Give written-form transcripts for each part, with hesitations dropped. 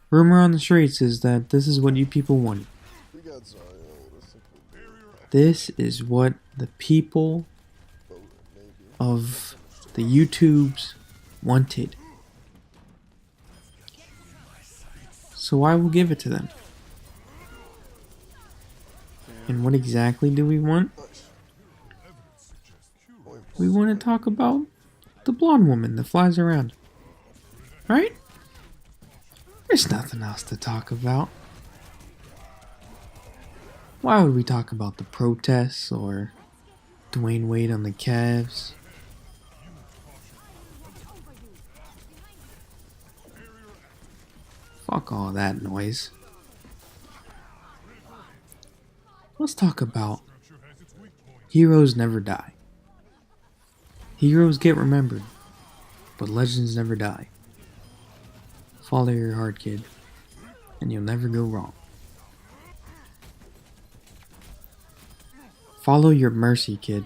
Rumor on the streets is that this is what you people want. This is what the people of the YouTubes wanted. So I will give it to them. And what exactly do we want? We want to talk about the blonde woman that flies around. Right? There's nothing else to talk about. Why would we talk about the protests or Dwayne Wade on the Cavs? Fuck all that noise. Let's talk about heroes never die. Heroes get remembered, but legends never die. Follow your heart, kid, and you'll never go wrong. Follow your mercy, kid.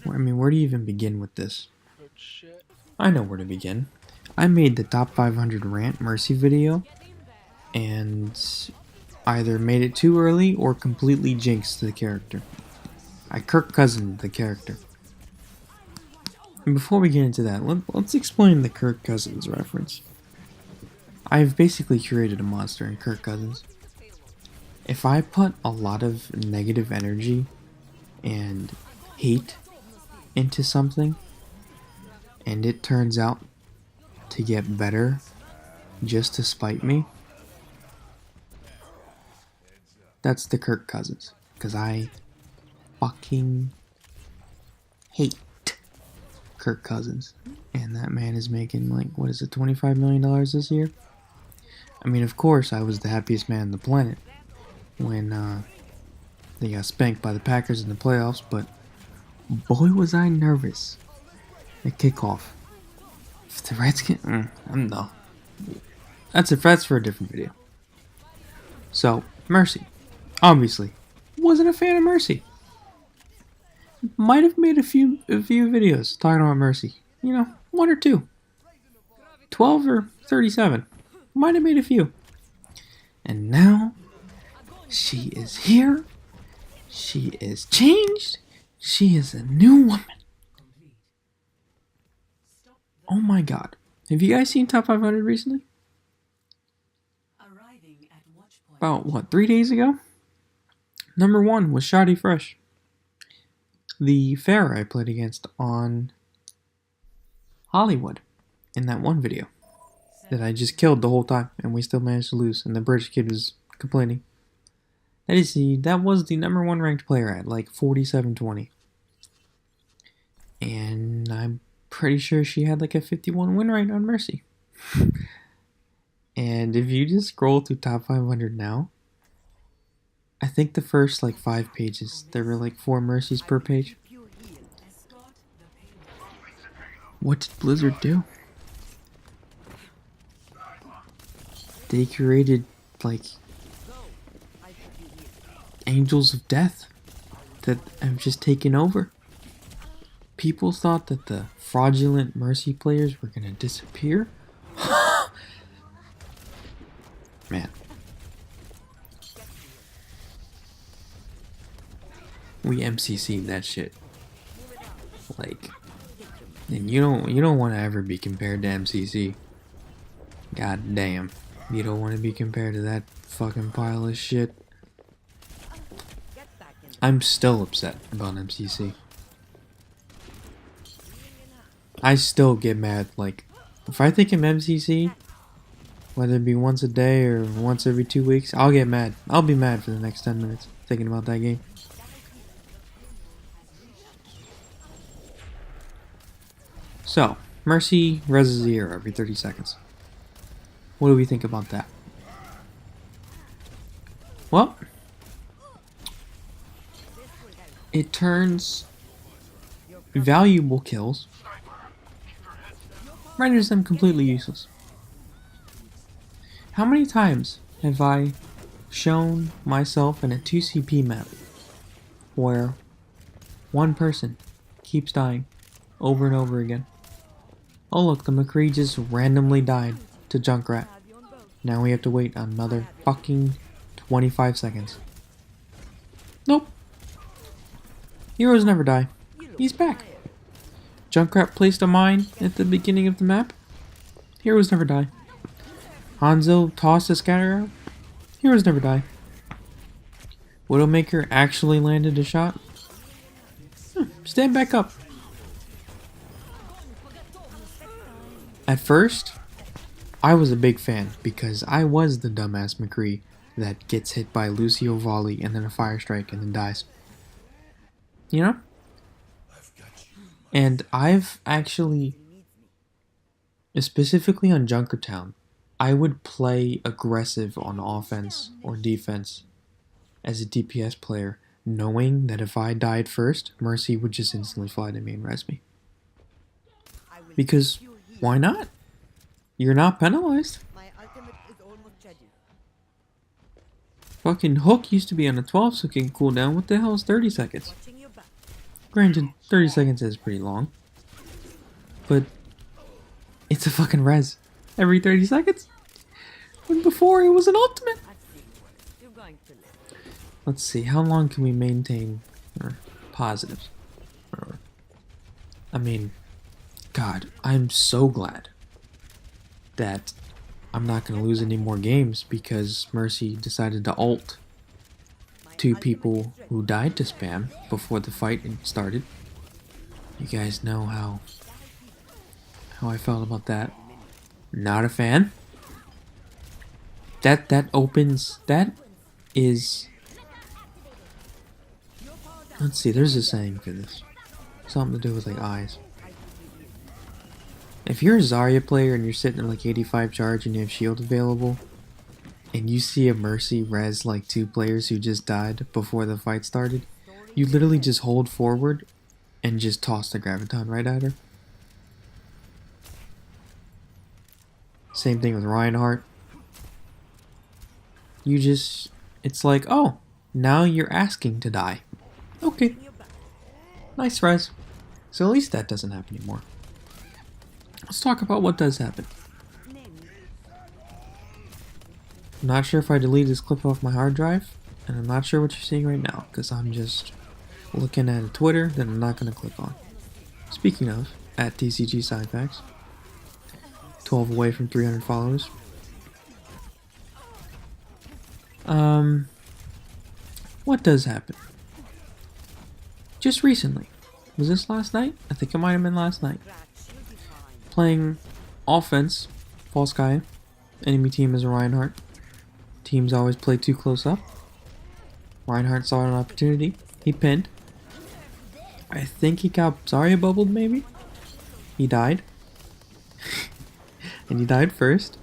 I mean, where do you even begin with this? I know where to begin. I made the top 500 rant mercy video, and either made it too early or completely jinxed the character. I Kirk Cousins the character. And before we get into that, let's explain the Kirk Cousins reference. I've basically created a monster in Kirk Cousins. If I put a lot of negative energy and hate into something, and it turns out to get better just to spite me, that's the Kirk Cousins. Because I fucking hate Kirk Cousins. And that man is making, like, what is it, $25 million this year? I mean, of course, I was the happiest man on the planet when they got spanked by the Packers in the playoffs, but boy was I nervous at kickoff. If the Redskins, no. That's for a different video. So, Mercy. Obviously, wasn't a fan of Mercy. Might have made a few videos talking about Mercy. You know, one or two. 12 or 37. Might have made a few. And now, she is here. She is changed. She is a new woman. Oh my god. Have you guys seen Top 500 recently? About, what, 3 days ago? Number 1 was Shoddy Fresh. The fair I played against on Hollywood in that one video that I just killed the whole time and we still managed to lose and the British kid was complaining. That was the number 1 ranked player at like 47-20. And I'm pretty sure she had like a 51 win rate on Mercy. And if you just scroll through top 500 now, I think the first like 5 pages, there were like 4 Mercies per page. What did Blizzard do? They created like Angels of Death that have just taken over. People thought that the fraudulent Mercy players were gonna disappear. Man. We MCC'd that shit. Like, and you don't want to ever be compared to MCC. God damn. You don't want to be compared to that fucking pile of shit. I'm still upset about MCC. I still get mad, like, if I think of MCC, whether it be once a day or once every 2 weeks, I'll get mad. I'll be mad for the next 10 minutes thinking about that game. So, Mercy reses the hero every 30 seconds. What do we think about that? Well, it turns valuable kills, renders them completely useless. How many times have I shown myself in a 2CP map where one person keeps dying over and over again? Oh look, the McCree just randomly died to Junkrat. Now we have to wait another fucking 25 seconds. Nope. Heroes never die. He's back. Junkrat placed a mine at the beginning of the map. Heroes never die. Hanzo tossed a scatter arrow. Heroes never die. Widowmaker actually landed a shot. Stand back up. At first, I was a big fan because I was the dumbass McCree that gets hit by Lucio volley and then a fire strike and then dies. You know? And I've actually, specifically on Junkertown, I would play aggressive on offense or defense as a DPS player, knowing that if I died first, Mercy would just instantly fly to me and res me. Because, why not? You're not penalized. Fucking Hook used to be on a 12-second cooldown. What the hell is 30 seconds? Granted, 30 seconds is pretty long. But it's a fucking res every 30 seconds. When before it was an ultimate. Let's see, how long can we maintain positives? I mean, God, I'm so glad that I'm not going to lose any more games because Mercy decided to ult two people who died to spam before the fight started. You guys know how I felt about that. Not a fan. That is, let's see, there's a saying for this. Something to do with like eyes. If you're a Zarya player and you're sitting at like 85 charge and you have shield available, and you see a Mercy res like two players who just died before the fight started, you literally just hold forward and just toss the Graviton right at her. Same thing with Reinhardt. You just, it's like, oh, now you're asking to die. Okay. Nice res. So at least that doesn't happen anymore. Let's talk about what does happen. I'm not sure if I delete this clip off my hard drive, and I'm not sure what you're seeing right now, because I'm just looking at a Twitter that I'm not going to click on. Speaking of, at TCG Sidefacts, 12 away from 300 followers. What does happen? Just recently. Was this last night? I think it might have been last night. Playing offense, False Guy. Enemy team is a Reinhardt. Teams always play too close up. Reinhardt saw an opportunity. He pinned. I think he got Zarya bubbled maybe? He died. And he died first.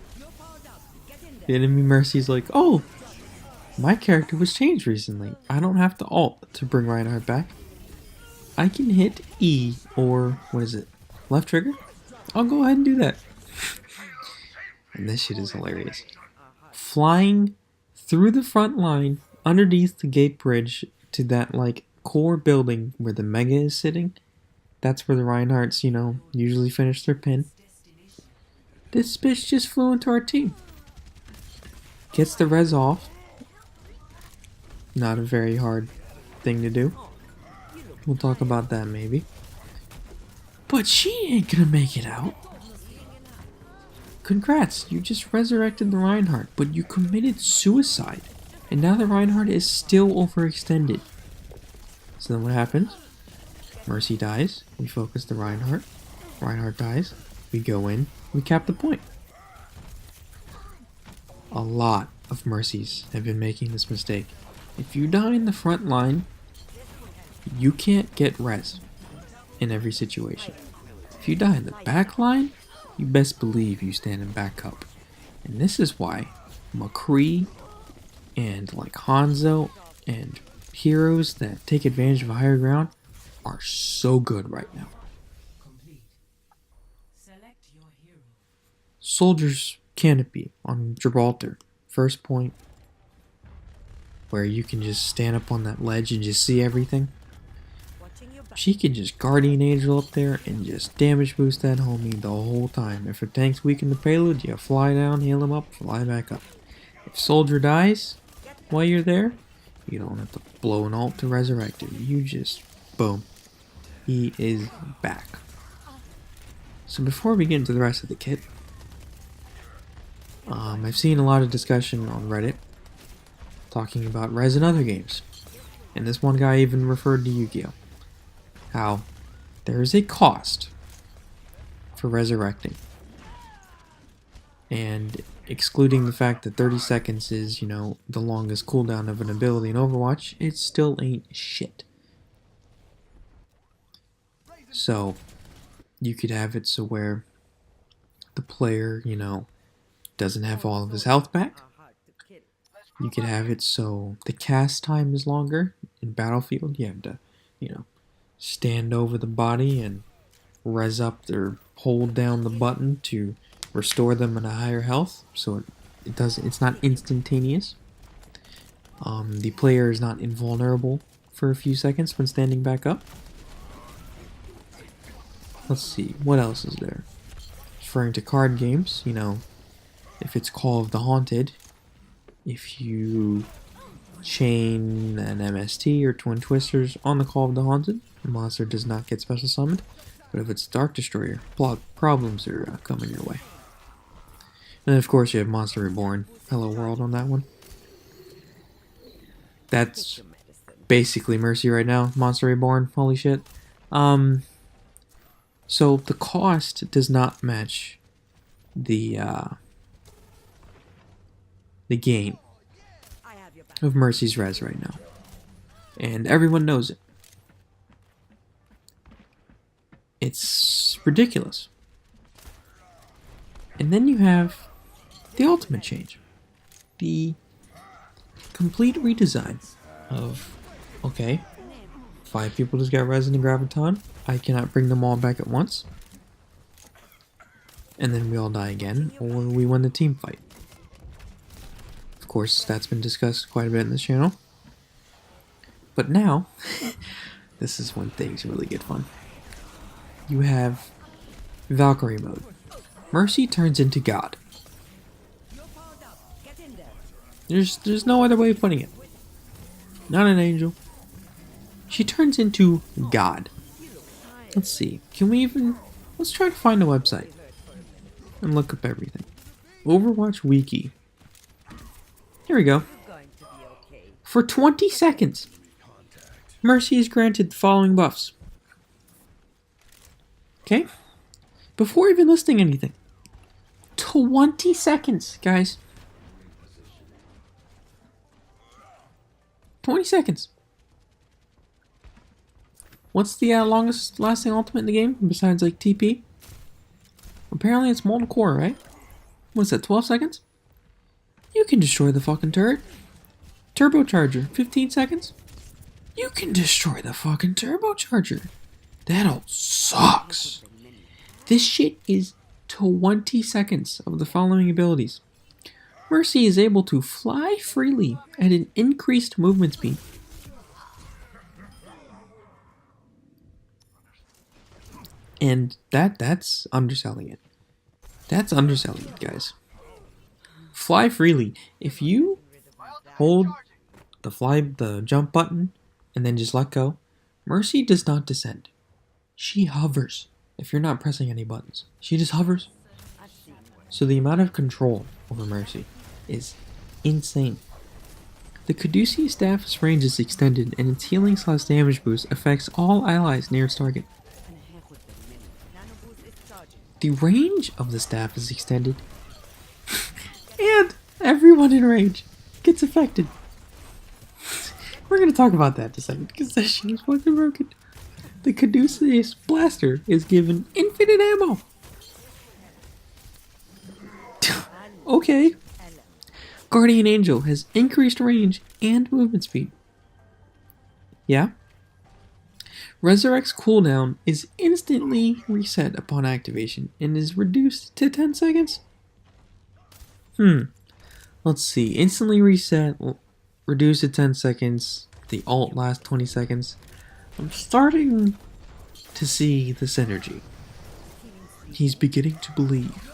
The enemy Mercy's like, oh, my character was changed recently. I don't have to ult to bring Reinhardt back. I can hit E, or what is it? Left trigger? I'll go ahead and do that. And this shit is hilarious. Flying through the front line, underneath the gate bridge, to that like core building where the Mega is sitting. That's where the Reinhardts, you know, usually finish their pin. This bitch just flew into our team. Gets the res off. Not a very hard thing to do. We'll talk about that maybe. But she ain't gonna make it out. Congrats, you just resurrected the Reinhardt, but you committed suicide. And now the Reinhardt is still overextended. So then what happens? Mercy dies, we focus the Reinhardt. Reinhardt dies, we go in, we cap the point. A lot of Mercies have been making this mistake. If you die in the front line, you can't get res in every situation. If you die in the back line, you best believe you stand in backup. And this is why McCree and like Hanzo and heroes that take advantage of higher ground are so good right now. Soldier's Canopy on Gibraltar, first point, where you can just stand up on that ledge and just see everything. She can just Guardian Angel up there and just damage boost that homie the whole time. If her tank's weak in the payload, you fly down, heal him up, fly back up. If soldier dies while you're there, you don't have to blow an ult to resurrect him. You just, boom. He is back. So before we get into the rest of the kit, I've seen a lot of discussion on Reddit talking about Res and other games. And this one guy even referred to Yu-Gi-Oh! How there is a cost for resurrecting. And excluding the fact that 30 seconds is, you know, the longest cooldown of an ability in Overwatch, it still ain't shit. So, you could have it so where the player, you know, doesn't have all of his health back. You could have it so the cast time is longer. In Battlefield, you have to, you know, stand over the body and res up or hold down the button to restore them at a higher health, so it's not instantaneous. The player is not invulnerable for a few seconds when standing back up. Let's see, what else is there? Referring to card games, you know, if it's Call of the Haunted, if you chain an MST or Twin Twisters on the Call of the Haunted, the monster does not get special summoned, but if it's Dark Destroyer, problems are coming your way. And of course you have Monster Reborn, Hello World on that one. That's basically Mercy right now, Monster Reborn, holy shit. So the cost does not match the gain of Mercy's res right now. And everyone knows it. It's ridiculous. And then you have the ultimate change. The complete redesign of, okay, 5 people just got res in Graviton. I cannot bring them all back at once. And then we all die again, or we win the team fight. Of course, that's been discussed quite a bit in this channel. But now, this is when things really get fun. You have Valkyrie mode. Mercy turns into God. There's no other way of putting it. Not an angel. She turns into God. Let's see. Let's try to find a website and look up everything. Overwatch Wiki. Here we go. For 20 seconds, Mercy is granted the following buffs. Okay? Before even listing anything. 20 seconds, guys. 20 seconds. What's the longest lasting ultimate in the game besides like TP? Apparently it's Molten Core, right? What's that, 12 seconds? You can destroy the fucking turret. Turbocharger, 15 seconds? You can destroy the fucking turbocharger. That ult sucks. This shit is 20 seconds of the following abilities. Mercy is able to fly freely at an increased movement speed. And that's underselling it. That's underselling it, guys. Fly freely. If you hold the jump button and then just let go, Mercy does not descend. She hovers. If you're not pressing any buttons, she just hovers. So the amount of control over Mercy is insane. The Caduceus staff's range is extended, and its healing/damage boost affects all allies near its target. The range of the staff is extended, and everyone in range gets affected. We're gonna talk about that in a second, because that shit is fucking broken. The Caduceus blaster is given infinite ammo. Okay. Guardian Angel has increased range and movement speed. Yeah? Resurrect's cooldown is instantly reset upon activation and is reduced to 10 seconds? Let's see. Instantly reset, reduced to 10 seconds. The ult lasts 20 seconds. I'm starting to see the synergy. He's beginning to believe.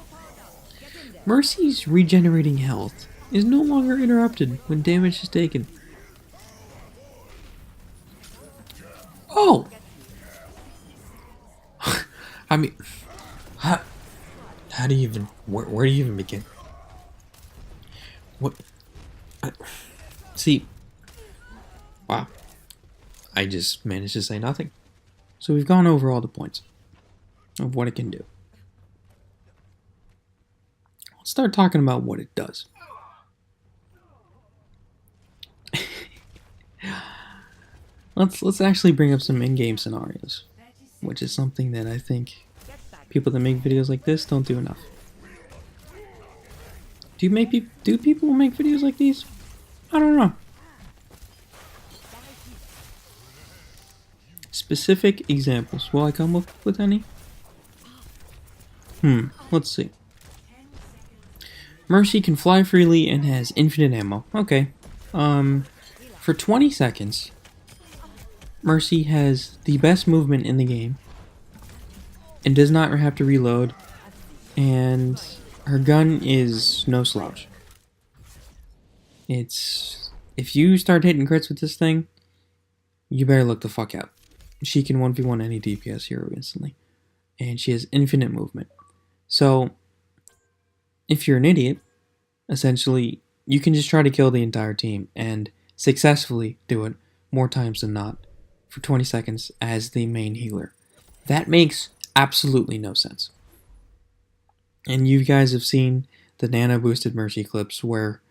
Mercy's regenerating health is no longer interrupted when damage is taken. Oh! I mean, how do you even, where do you even begin? What? See, wow. I just managed to say nothing. So we've gone over all the points of what it can do. Let's start talking about what it does. Let's actually bring up some in-game scenarios, which is something that I think people that make videos like this don't do enough. Do people make videos like these? I don't know. Specific examples. Will I come up with any? Let's see. Mercy can fly freely and has infinite ammo. Okay. For 20 seconds, Mercy has the best movement in the game and does not have to reload, and her gun is no slouch. If you start hitting crits with this thing, you better look the fuck out. She can 1v1 any DPS hero instantly, and she has infinite movement. So, if you're an idiot, essentially, you can just try to kill the entire team and successfully do it more times than not for 20 seconds as the main healer. That makes absolutely no sense. And you guys have seen the nano boosted Mercy clips where,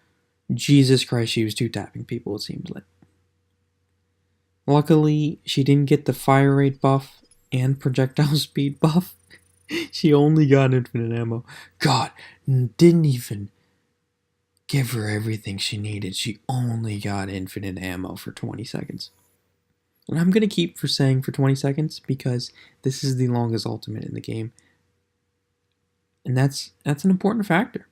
Jesus Christ, she was two-tapping people, it seemed like. Luckily, she didn't get the fire rate buff and projectile speed buff. She only got infinite ammo. God, didn't even give her everything she needed. She only got infinite ammo for 20 seconds. And I'm going to keep saying for 20 seconds because this is the longest ultimate in the game. And that's an important factor.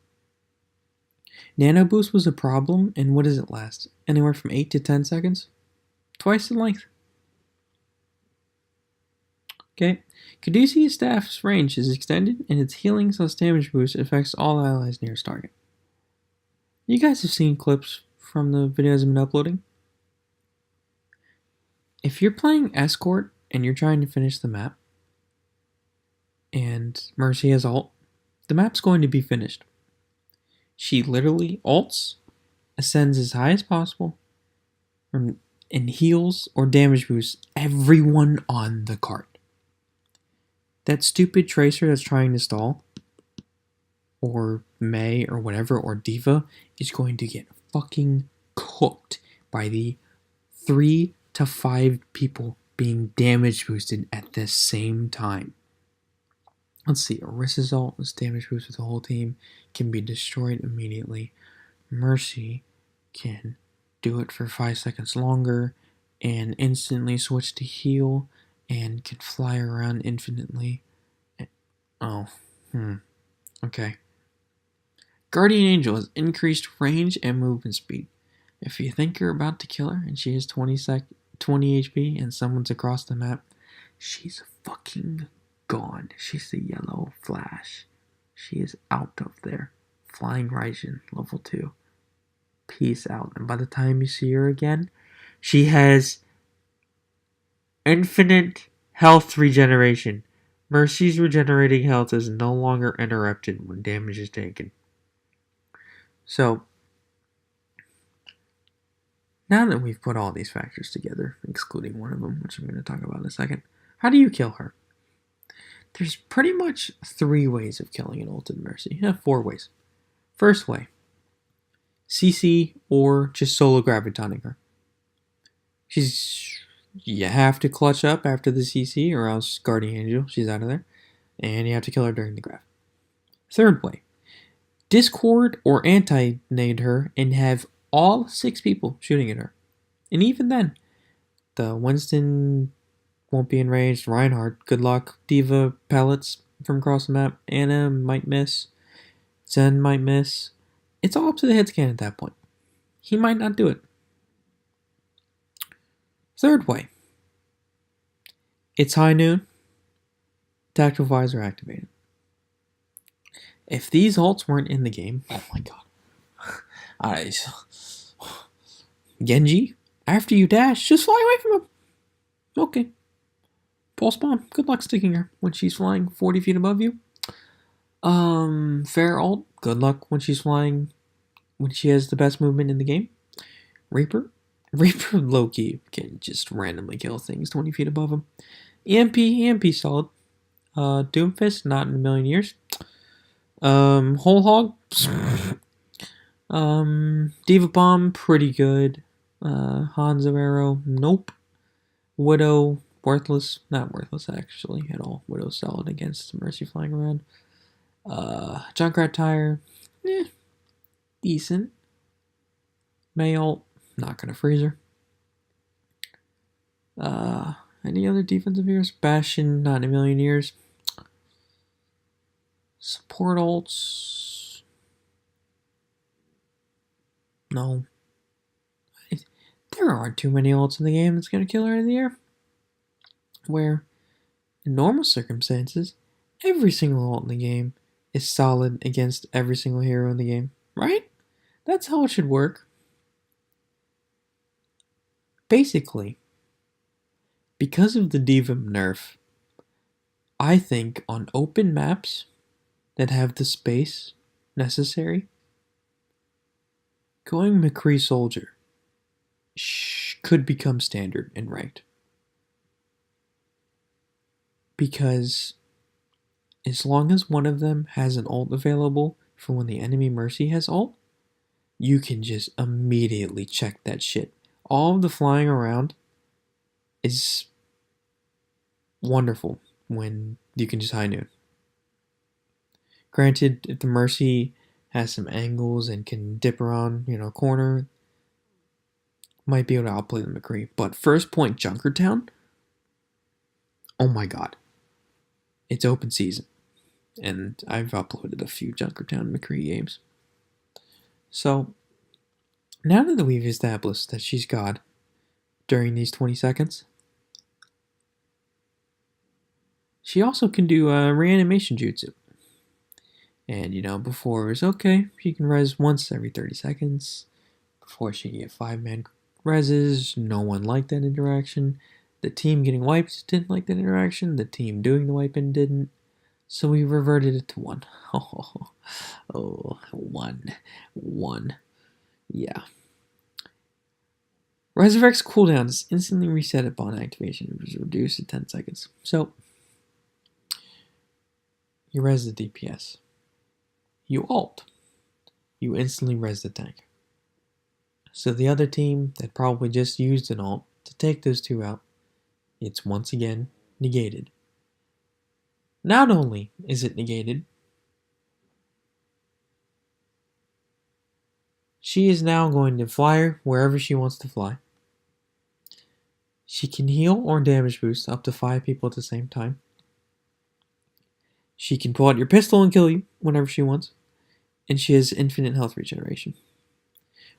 Nano Boost was a problem, and what does it last? Anywhere from 8 to 10 seconds? Twice the length. Okay. Caduceus Staff's range is extended, and its healing + damage boost affects all allies near its target. You guys have seen clips from the videos I've been uploading. If you're playing Escort and you're trying to finish the map, and Mercy has ult, the map's going to be finished. She literally ults, ascends as high as possible, and heals or damage boosts everyone on the cart. That stupid Tracer that's trying to stall, or Mei or whatever, or D.Va, is going to get fucking cooked by the 3 to 5 people being damage boosted at the same time. Let's see, Orisa's ult is damage boost with the whole team, can be destroyed immediately. Mercy can do it for 5 seconds longer and instantly switch to heal and can fly around infinitely. Okay. Guardian Angel has increased range and movement speed. If you think you're about to kill her and she has 20 HP and someone's across the map, she's fucking gone. She's the yellow flash. She is out of there. Flying Raijin, level 2. Peace out. And by the time you see her again, she has infinite health regeneration. Mercy's regenerating health is no longer interrupted when damage is taken. So, now that we've put all these factors together, excluding one of them, which I'm going to talk about in a second, how do you kill her? There's pretty much 3 ways of killing an ulted Mercy. 4 ways. First way, CC or just solo gravitoning her. You have to clutch up after the CC or else Guardian Angel, she's out of there. And you have to kill her during the grav. Third way, Discord or anti-nade her and have all 6 people shooting at her. And even then, the Winston won't be enraged. Reinhardt, good luck. D.Va pellets from across the map. Anna might miss. Zen might miss. It's all up to the head scan at that point. He might not do it. Third way. It's high noon. Tactical Visor activated. If these ults weren't in the game, oh my god. Genji, after you dash, just fly away from him. Okay. Paul Spawn, good luck sticking her when she's flying 40 feet above you. Fair ult, good luck when she's flying, when she has the best movement in the game. Reaper low-key can just randomly kill things 20 feet above him. EMP solid. Doomfist, not in a million years. Whole Hog, Diva Bomb, pretty good. Hanzo Arrow, nope. Widow, worthless. Not worthless, actually, at all. Widow solid against Mercy flying around. Junkrat Tire, decent. Mayult, not gonna freeze her. Any other defensive heroes? Bastion, not in a million years. Support ults, no. There aren't too many ults in the game that's gonna kill her in the air. Where, in normal circumstances, every single ult in the game is solid against every single hero in the game, right? That's how it should work. Basically, because of the Diva nerf, I think on open maps that have the space necessary, going McCree Soldier could become standard in ranked. Because as long as one of them has an ult available for when the enemy Mercy has ult, you can just immediately check that shit. All of the flying around is wonderful when you can just high noon. Granted, if the Mercy has some angles and can dip around, corner, might be able to outplay the McCree. But first point Junkertown, oh my god. It's open season. And I've uploaded a few Junkertown McCree games. So, now that we've established that she's God during these 20 seconds, she also can do a reanimation jutsu. And, before it was okay, she can res once every 30 seconds. Before she can get 5-man reses, no one liked that interaction. The team getting wiped didn't like that interaction. The team doing the wiping didn't. So we reverted it to 1. One. Yeah. Resurrect's cooldown is instantly reset upon activation. It was reduced to 10 seconds. So, you res the DPS. You ult. You instantly res the tank. So the other team that probably just used an ult to take those two out, it's once again negated. Not only is it negated, she is now going to fly wherever she wants to fly. She can heal or damage boost up to 5 people at the same time. She can pull out your pistol and kill you whenever she wants. And she has infinite health regeneration.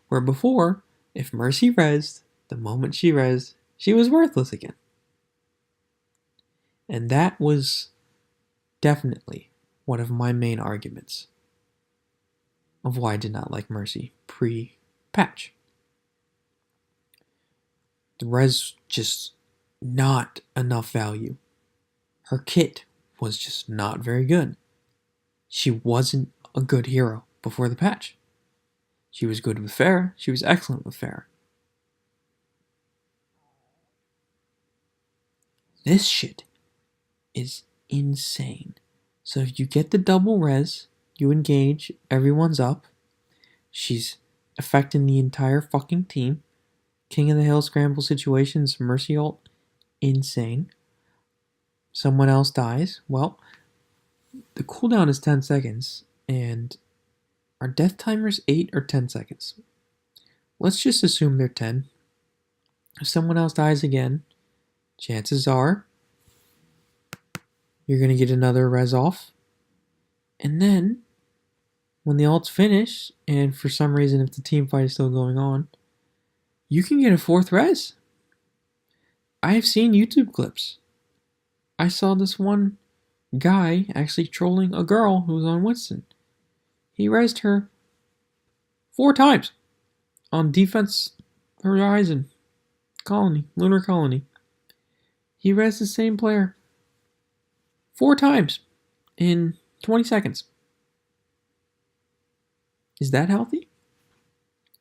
Where before, if Mercy rezzed, the moment she rezzed, she was worthless again. And that was definitely one of my main arguments of why I did not like Mercy pre-patch. The res just not enough value. Her kit was just not very good. She wasn't a good hero before the patch. She was good with Pharah. She was excellent with Pharah. This shit is insane. So if you get the double res, you engage, everyone's up. She's affecting the entire fucking team. King of the Hill scramble situations, Mercy ult, insane. Someone else dies. Well, the cooldown is 10 seconds, and our death timer's 8 or 10 seconds. Let's just assume they're 10. If someone else dies again, chances are you're going to get another res off. And then, when the ult's finish, and for some reason if the team fight is still going on, you can get a 4th res. I have seen YouTube clips. I saw this one guy actually trolling a girl who was on Winston. He rezzed her 4 times on Defense Horizon Colony, Lunar Colony. He rezzed the same player 4 times in 20 seconds. Is that healthy?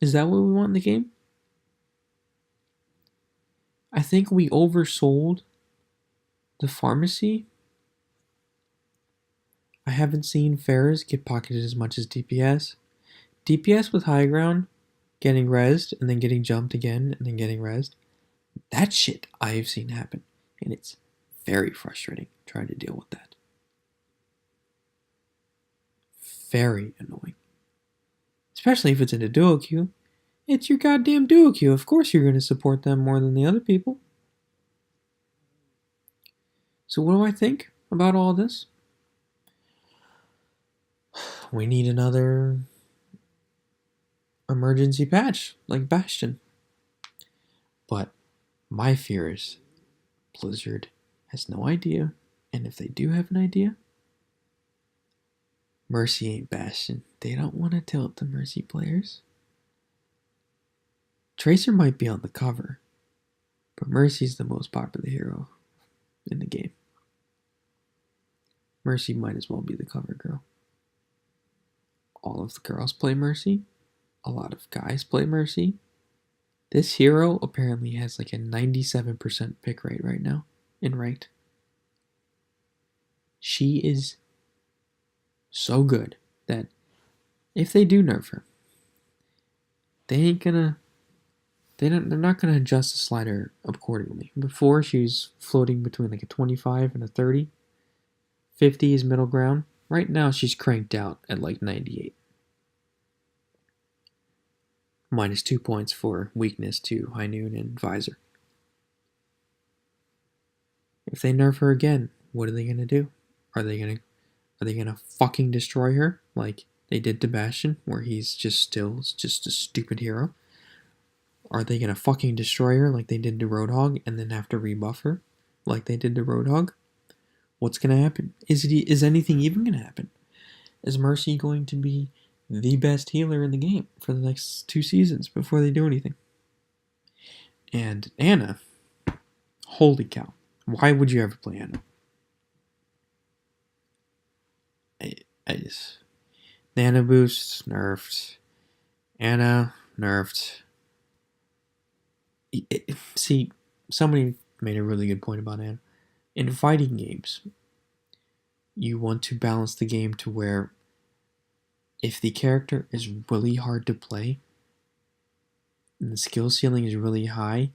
Is that what we want in the game? I think we oversold the pharmacy. I haven't seen Ferris get pocketed as much as DPS. DPS with high ground, getting rezzed, and then getting jumped again, and then getting rezzed. That shit I've seen happen. And it's very frustrating trying to deal with that. Very annoying. Especially if it's in a duo queue. It's your goddamn duo queue. Of course you're going to support them more than the other people. So what do I think about all this? We need another emergency patch like Bastion. But my fear is Blizzard has no idea, and if they do have an idea, Mercy ain't Bastion. They don't want to tell it to Mercy players. Tracer might be on the cover, but Mercy's the most popular hero in the game. Mercy might as well be the cover girl. All of the girls play Mercy. A lot of guys play Mercy. This hero apparently has like a 97% pick rate right now in ranked. She is so good that if they do nerf her, they're not gonna adjust the slider accordingly. Before she was floating between like a 25 and a 30. 50 is middle ground. Right now she's cranked out at like 98. Minus 2 points for weakness to High Noon and Visor. If they nerf her again, what are they gonna do? Are they gonna fucking destroy her like they did to Bastion, where he's just a stupid hero? Are they gonna fucking destroy her like they did to Roadhog and then have to rebuff her like they did to Roadhog? What's gonna happen? Is anything even gonna happen? Is Mercy going to be the best healer in the game for the next 2 seasons before they do anything? And Ana, holy cow. Why would you ever play Ana? I just... Nano boost, nerfed. Ana, nerfed. See, somebody made a really good point about Ana. In fighting games, you want to balance the game to where if the character is really hard to play and the skill ceiling is really high,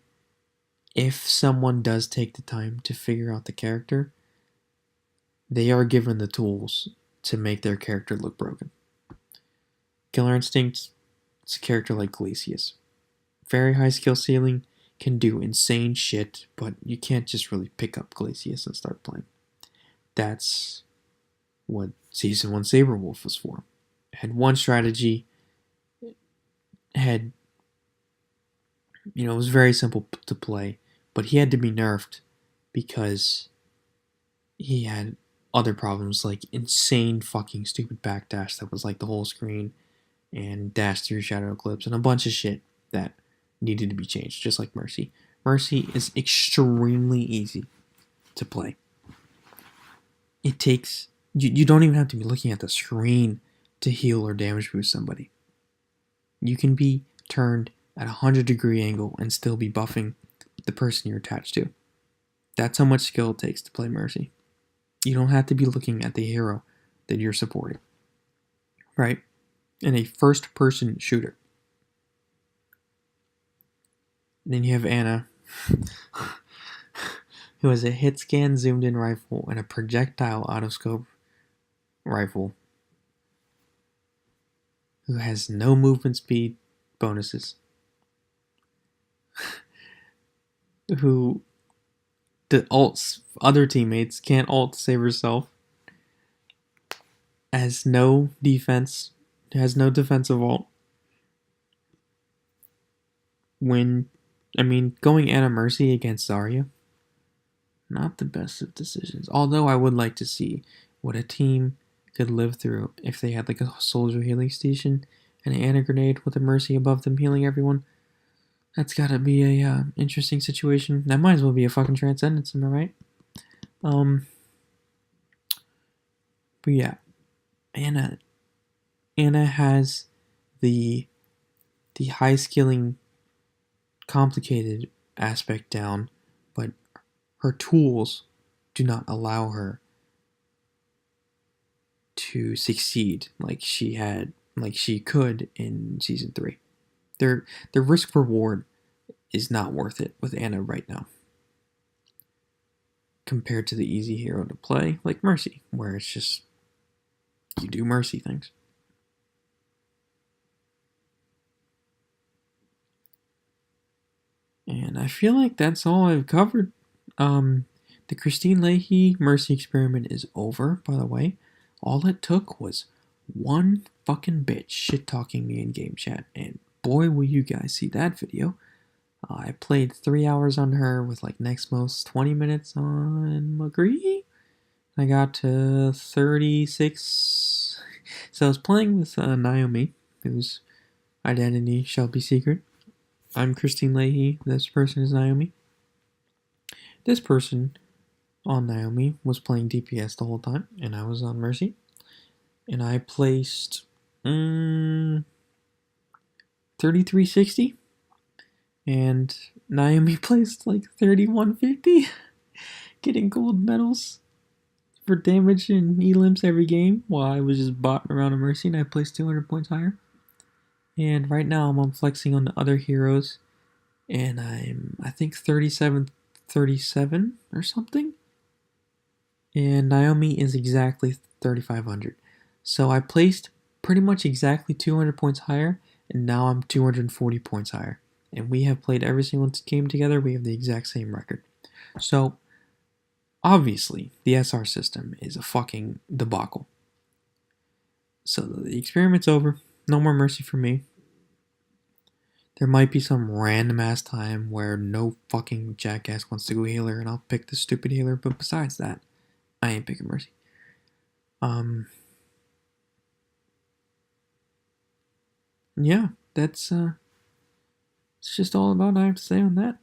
if someone does take the time to figure out the character, they are given the tools to make their character look broken. Killer Instinct, it's a character like Glacius. Very high skill ceiling, can do insane shit, but you can't just really pick up Glacius and start playing. That's what Season 1 Saberwolf was for. Had one strategy, it was very simple to play, but he had to be nerfed because he had other problems like insane fucking stupid backdash that was like the whole screen and dash through Shadow Eclipse and a bunch of shit that needed to be changed, just like Mercy. Mercy is extremely easy to play. It takes... You don't even have to be looking at the screen to heal or damage boost somebody. You can be turned at a 100-degree angle and still be buffing the person you're attached to. That's how much skill it takes to play Mercy. You don't have to be looking at the hero that you're supporting. Right? In a first-person shooter. Then you have Ana, who has a hit scan zoomed in rifle and a projectile autoscope rifle, who has no movement speed bonuses, who the other teammates can't ult to save herself, has no defense, has no defensive ult. Going Ana Mercy against Zarya, Not the best of decisions. Although I would like to see what a team could live through if they had like a soldier healing station and an Ana grenade with a Mercy above them healing everyone. That's gotta be a interesting situation. That might as well be a fucking Transcendence, am I right? But yeah, Ana has the high skilling complicated aspect down, but her tools do not allow her to succeed like she could in season 3. Their risk reward is not worth it with Ana right now compared to the easy hero to play like Mercy, where it's just you do Mercy things. And I feel like that's all I've covered. The Christine Leahy Mercy experiment is over, by the way. All it took was one fucking bitch shit talking me in game chat, and boy, will you guys see that video. I played 3 hours on her with like next most 20 minutes on McCree. I got to 36. So I was playing with Naomi, whose identity shall be secret. I'm Christine Leahy. This person is Naomi. This person on Naomi was playing DPS the whole time, and I was on Mercy. And I placed 3360, and Naomi placed like 3150, getting gold medals for damage and elims every game, while I was just botting around a Mercy, and I placed 200 points higher. And right now I'm flexing on the other heroes, and I think 37 or something. And Naomi is exactly 3500. So I placed pretty much exactly 200 points higher, and now I'm 240 points higher. And we have played every single game together. We have the exact same record. So obviously the SR system is a fucking debacle. So the experiment's over. No more Mercy for me. There might be some random ass time where no fucking jackass wants to go healer, and I'll pick the stupid healer. But besides that, I ain't picking Mercy. Yeah, that's it's just all about I have to say on that.